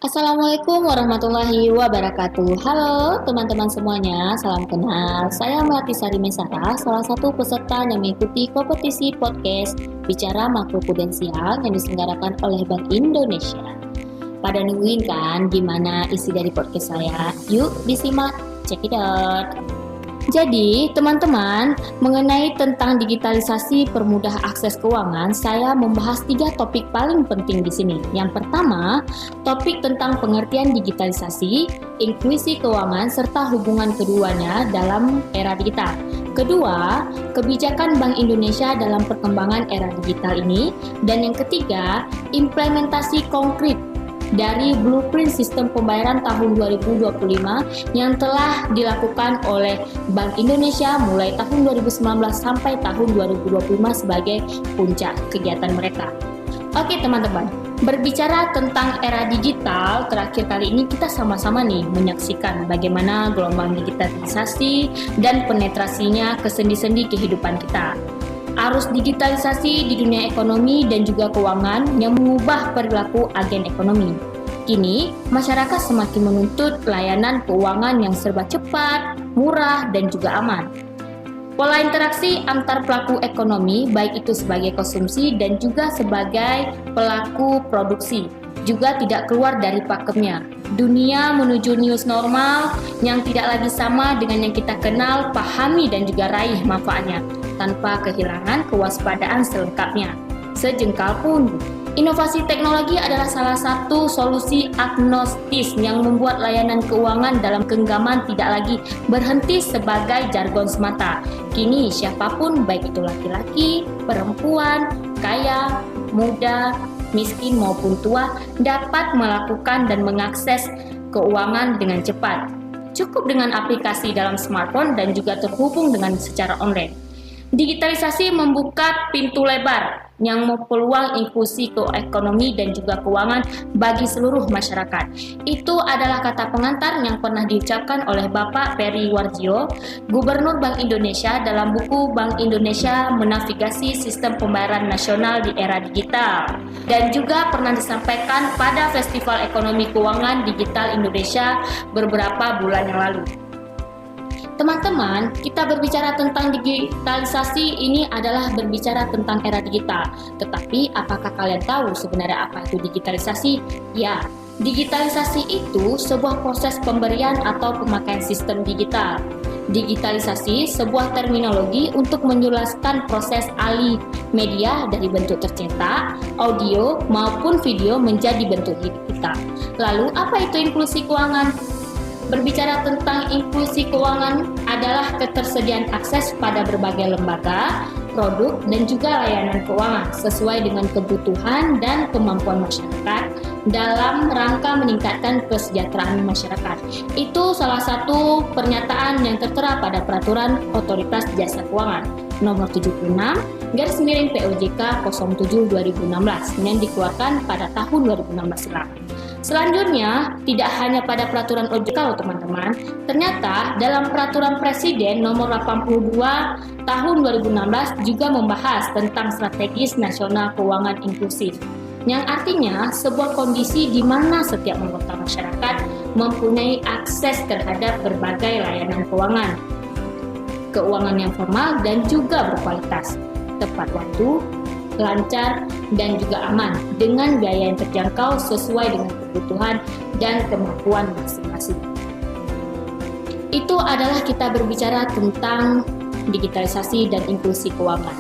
Assalamualaikum warahmatullahi wabarakatuh. Halo teman-teman semuanya, salam kenal. Saya Melati Sari Mesara, salah satu peserta yang mengikuti kompetisi podcast Bicara Makroprudensial yang diselenggarakan oleh Bank Indonesia. Pada nungguin kan gimana isi dari podcast saya? Yuk disimak, check it out. Jadi, teman-teman, mengenai tentang digitalisasi permudah akses keuangan, saya membahas 3 topik paling penting di sini. Yang pertama, topik tentang pengertian digitalisasi, inklusi keuangan, serta hubungan keduanya dalam era digital. Kedua, kebijakan Bank Indonesia dalam perkembangan era digital ini. Dan yang ketiga, implementasi konkret dari blueprint sistem pembayaran tahun 2025 yang telah dilakukan oleh Bank Indonesia mulai tahun 2019 sampai tahun 2025 sebagai puncak kegiatan mereka. Oke teman-teman, berbicara tentang era digital, terakhir kali ini kita sama-sama nih menyaksikan bagaimana gelombang digitalisasi dan penetrasinya ke sendi-sendi kehidupan kita. Arus digitalisasi di dunia ekonomi dan juga keuangan yang mengubah perilaku agen ekonomi. Kini, masyarakat semakin menuntut layanan keuangan yang serba cepat, murah, dan juga aman. Pola interaksi antar pelaku ekonomi, baik itu sebagai konsumsi dan juga sebagai pelaku produksi, juga tidak keluar dari pakemnya. Dunia menuju new normal yang tidak lagi sama dengan yang kita kenal, pahami, dan juga raih manfaatnya, tanpa kehilangan kewaspadaan selengkapnya. Sejengkal pun. Inovasi teknologi adalah salah satu solusi agnostis yang membuat layanan keuangan dalam genggaman tidak lagi berhenti sebagai jargon semata. Kini siapapun, baik itu laki-laki, perempuan, kaya, muda, miskin maupun tua, dapat melakukan dan mengakses keuangan dengan cepat. Cukup dengan aplikasi dalam smartphone dan juga terhubung dengan secara online. Digitalisasi membuka pintu lebar yang mempeluang inklusi ekonomi dan juga keuangan bagi seluruh masyarakat. Itu adalah kata pengantar yang pernah diucapkan oleh Bapak Peri Warjio, Gubernur Bank Indonesia dalam buku Bank Indonesia Menavigasi Sistem Pembayaran Nasional di Era Digital. Dan juga pernah disampaikan pada Festival Ekonomi Keuangan Digital Indonesia beberapa bulan yang lalu. Teman-teman, kita berbicara tentang digitalisasi ini adalah berbicara tentang era digital. Tetapi apakah kalian tahu sebenarnya apa itu digitalisasi? Ya, digitalisasi itu sebuah proses pemberian atau pemakaian sistem digital. Digitalisasi sebuah terminologi untuk menjelaskan proses alih media dari bentuk tercetak, audio maupun video menjadi bentuk digital. Lalu apa itu inklusi keuangan? Berbicara tentang inklusi keuangan adalah ketersediaan akses pada berbagai lembaga, produk, dan juga layanan keuangan sesuai dengan kebutuhan dan kemampuan masyarakat dalam rangka meningkatkan kesejahteraan masyarakat. Itu salah satu pernyataan yang tertera pada Peraturan Otoritas Jasa Keuangan Nomor 76 POJK 07/2016 yang dikeluarkan pada tahun 2016 silam. Selanjutnya, tidak hanya pada peraturan OJK loh teman-teman, ternyata dalam peraturan Presiden nomor 82 tahun 2016 juga membahas tentang strategis nasional keuangan inklusif, yang artinya sebuah kondisi di mana setiap anggota masyarakat mempunyai akses terhadap berbagai layanan keuangan yang formal dan juga berkualitas, tepat waktu, lancar, dan juga aman dengan biaya yang terjangkau sesuai dengan kebutuhan dan kemampuan masing-masing. Itu adalah kita berbicara tentang digitalisasi dan inklusi keuangan.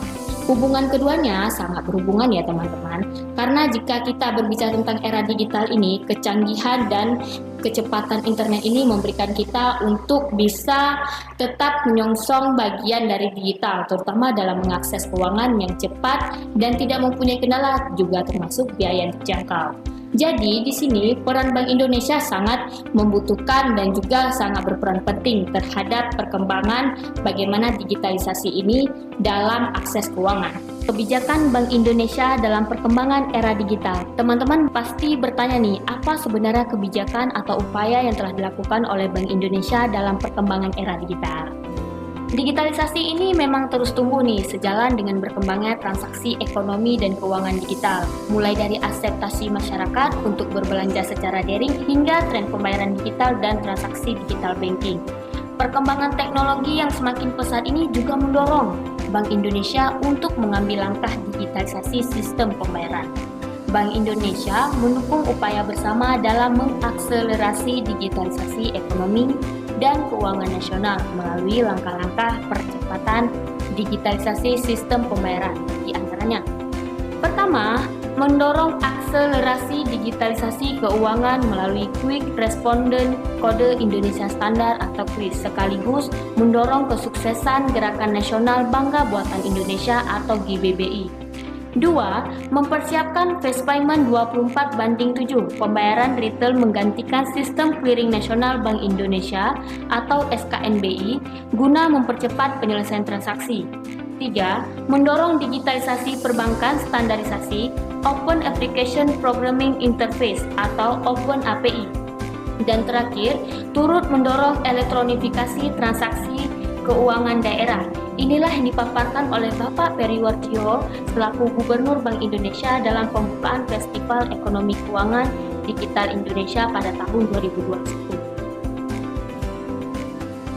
Hubungan keduanya sangat berhubungan ya teman-teman, karena jika kita berbicara tentang era digital ini, kecanggihan dan kecepatan internet ini memberikan kita untuk bisa tetap menyongsong bagian dari digital, terutama dalam mengakses keuangan yang cepat dan tidak mempunyai kendala, juga termasuk biaya yang terjangkau. Jadi di sini peran Bank Indonesia sangat membutuhkan dan juga sangat berperan penting terhadap perkembangan bagaimana digitalisasi ini dalam akses keuangan. Kebijakan Bank Indonesia dalam perkembangan era digital. Teman-teman pasti bertanya nih, apa sebenarnya kebijakan atau upaya yang telah dilakukan oleh Bank Indonesia dalam perkembangan era digital? Digitalisasi ini memang terus tumbuh nih sejalan dengan berkembangnya transaksi ekonomi dan keuangan digital, mulai dari akseptasi masyarakat untuk berbelanja secara daring hingga tren pembayaran digital dan transaksi digital banking. Perkembangan teknologi yang semakin pesat ini juga mendorong Bank Indonesia untuk mengambil langkah digitalisasi sistem pembayaran. Bank Indonesia mendukung upaya bersama dalam mengakselerasi digitalisasi ekonomi dan keuangan nasional melalui langkah-langkah percepatan digitalisasi sistem pembayaran. Di antaranya, pertama, mendorong akselerasi digitalisasi keuangan melalui Quick Respondent Kode Indonesia Standar atau QRIS, sekaligus mendorong kesuksesan Gerakan Nasional Bangga Buatan Indonesia atau GBBI. 2. Mempersiapkan fast payment 24/7 pembayaran retail menggantikan sistem clearing nasional Bank Indonesia atau SKNBI guna mempercepat penyelesaian transaksi. 3. Mendorong digitalisasi perbankan standarisasi Open Application Programming Interface atau Open API. Dan terakhir, turut mendorong elektronifikasi transaksi keuangan daerah. Inilah yang dipaparkan oleh Bapak Periwarjo selaku Gubernur Bank Indonesia dalam pembukaan Festival Ekonomi Keuangan Digital Indonesia pada tahun 2021.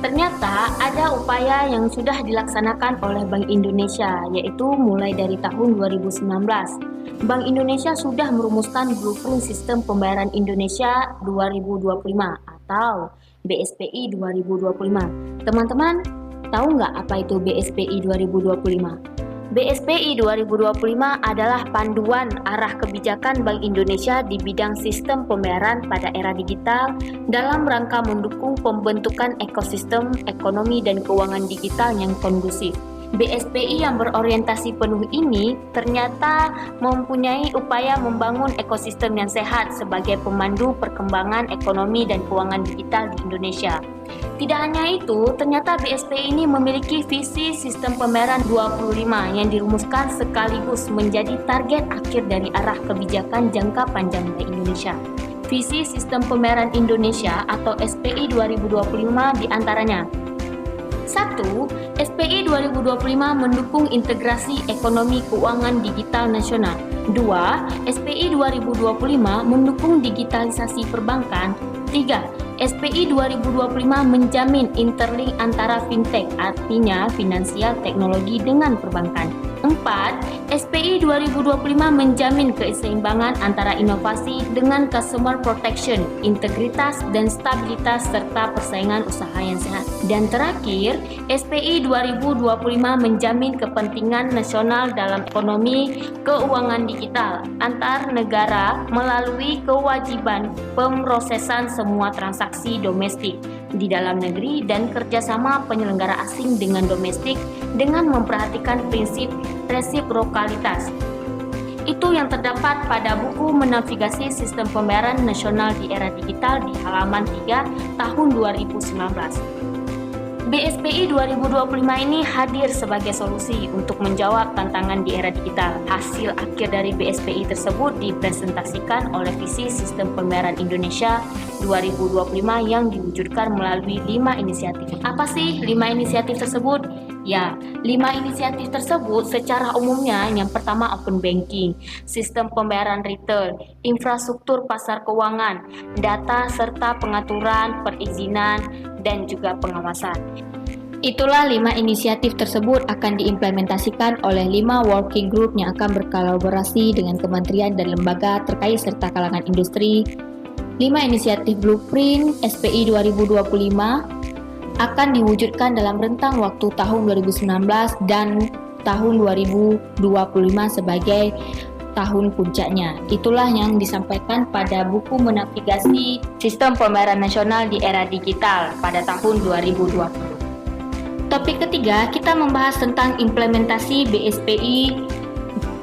Ternyata ada upaya yang sudah dilaksanakan oleh Bank Indonesia, yaitu mulai dari tahun 2019. Bank Indonesia sudah merumuskan Blueprint Sistem Pembayaran Indonesia 2025 atau BSPI 2025. Teman-teman, tahu nggak apa itu BSPI 2025? BSPI 2025 adalah panduan arah kebijakan Bank Indonesia di bidang sistem pembayaran pada era digital dalam rangka mendukung pembentukan ekosistem ekonomi dan keuangan digital yang kondusif. BSPI yang berorientasi penuh ini ternyata mempunyai upaya membangun ekosistem yang sehat sebagai pemandu perkembangan ekonomi dan keuangan digital di Indonesia. Tidak hanya itu, ternyata BSPI ini memiliki visi sistem pembayaran 25 yang dirumuskan sekaligus menjadi target akhir dari arah kebijakan jangka panjang Bank Indonesia. Visi sistem pembayaran Indonesia atau SPI 2025 diantaranya: 1. SPI 2025 mendukung integrasi ekonomi keuangan digital nasional. 2. SPI 2025 mendukung digitalisasi perbankan. 3. SPI 2025 menjamin interlink antara fintech, artinya finansial teknologi dengan perbankan. 4. SPI 2025 menjamin keseimbangan antara inovasi dengan customer protection, integritas dan stabilitas serta persaingan usaha yang sehat. Dan terakhir, SPI 2025 menjamin kepentingan nasional dalam ekonomi keuangan digital antar negara melalui kewajiban pemrosesan semua transaksi domestik di dalam negeri dan kerjasama penyelenggara asing dengan domestik dengan memperhatikan prinsip resiprokalitas. Itu yang terdapat pada buku Menavigasi Sistem Pembayaran Nasional di Era Digital di halaman 3 tahun 2019. BSPI 2025 ini hadir sebagai solusi untuk menjawab tantangan di era digital. Hasil akhir dari BSPI tersebut dipresentasikan oleh visi Sistem Pembayaran Indonesia 2025 yang diwujudkan melalui 5 inisiatif. Apa sih 5 inisiatif tersebut? Ya, 5 inisiatif tersebut secara umumnya yang pertama open banking, sistem pembayaran retail, infrastruktur pasar keuangan, data serta pengaturan, perizinan, dan juga pengawasan. Itulah 5 inisiatif tersebut akan diimplementasikan oleh 5 working group yang akan berkolaborasi dengan kementerian dan lembaga terkait serta kalangan industri. 5 inisiatif Blueprint SPI 2025 akan diwujudkan dalam rentang waktu tahun 2019 dan tahun 2025 sebagai tahun puncaknya. Itulah yang disampaikan pada buku Menavigasi Sistem Pembayaran Nasional di Era Digital pada tahun 2020. Topik ketiga, kita membahas tentang implementasi BSPI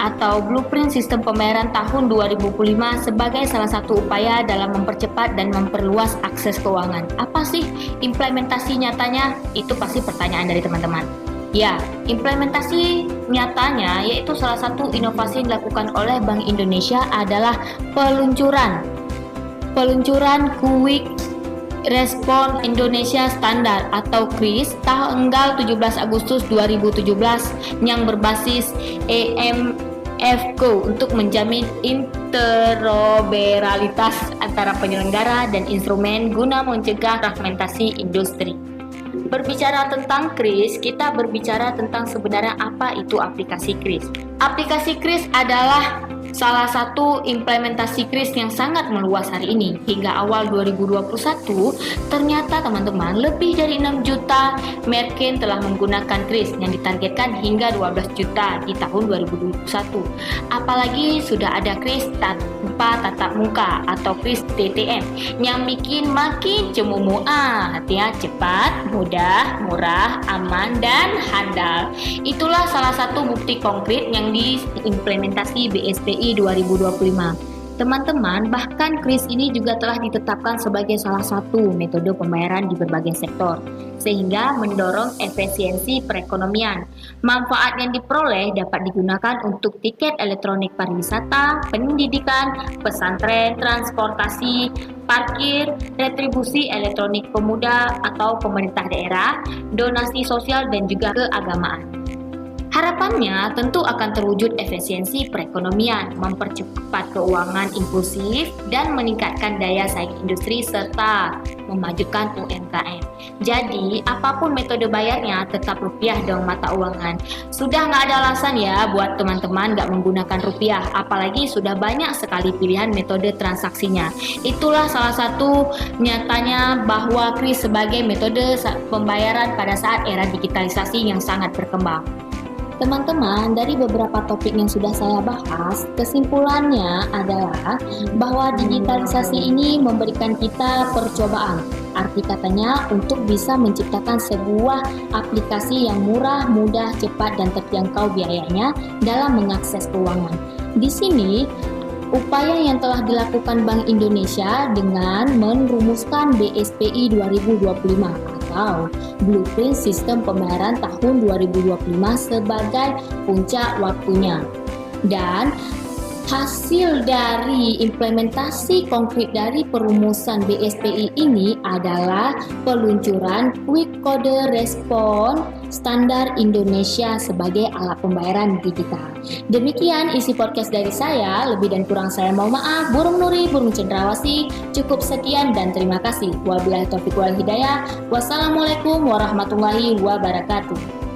atau Blueprint Sistem Pembayaran tahun 2025 sebagai salah satu upaya dalam mempercepat dan memperluas akses keuangan. Apa sih implementasi nyatanya? Itu pasti pertanyaan dari teman-teman. Ya, implementasi nyatanya yaitu salah satu inovasi yang dilakukan oleh Bank Indonesia adalah peluncuran Quick Respon Indonesia Standar atau KRIS tanggal 17 Agustus 2017 yang berbasis EMFCO untuk menjamin interoperabilitas antara penyelenggara dan instrumen guna mencegah fragmentasi industri. Berbicara tentang KRIS, kita berbicara tentang sebenarnya apa itu aplikasi KRIS. Aplikasi KRIS adalah salah satu implementasi KRIS yang sangat meluas hari ini. Hingga awal 2021, ternyata teman-teman lebih dari 6 juta merchant telah menggunakan KRIS yang ditargetkan hingga 12 juta di tahun 2021. Apalagi sudah ada KRIS tanpa tatap muka atau KRIS TTM yang bikin makin cemumu. Artinya cepat, mudah, murah, aman, dan handal. Itulah salah satu bukti konkret yang diimplementasi BSPI 2025. Teman-teman, bahkan KRIS ini juga telah ditetapkan sebagai salah satu metode pembayaran di berbagai sektor, sehingga mendorong efisiensi perekonomian. Manfaat yang diperoleh dapat digunakan untuk tiket elektronik pariwisata, pendidikan, pesantren, transportasi, parkir, retribusi elektronik pemuda atau pemerintah daerah, donasi sosial, dan juga keagamaan. Harapannya tentu akan terwujud efisiensi perekonomian, mempercepat keuangan inklusif, dan meningkatkan daya saing industri serta memajukan UMKM. Jadi, apapun metode bayarnya, tetap rupiah dong mata uangan. Sudah nggak ada alasan ya buat teman-teman nggak menggunakan rupiah, apalagi sudah banyak sekali pilihan metode transaksinya. Itulah salah satu nyatanya bahwa KRIS sebagai metode pembayaran pada saat era digitalisasi yang sangat berkembang. Teman-teman, dari beberapa topik yang sudah saya bahas, kesimpulannya adalah bahwa digitalisasi ini memberikan kita percobaan. Arti katanya untuk bisa menciptakan sebuah aplikasi yang murah, mudah, cepat, dan terjangkau biayanya dalam mengakses keuangan. Di sini, upaya yang telah dilakukan Bank Indonesia dengan merumuskan BSPI 2025 atau Blueprint Sistem Pembayaran tahun 2025 sebagai puncak waktunya. Dan hasil dari implementasi konkret dari perumusan BSPI ini adalah peluncuran Quick Code Response Standar Indonesia sebagai alat pembayaran digital. Demikian isi podcast dari saya, lebih dan kurang saya mohon maaf. Burung Nuri, burung cendrawasih. Cukup sekian dan terima kasih. Wabillahi taufiq wal hidayah. Wassalamualaikum warahmatullahi wabarakatuh.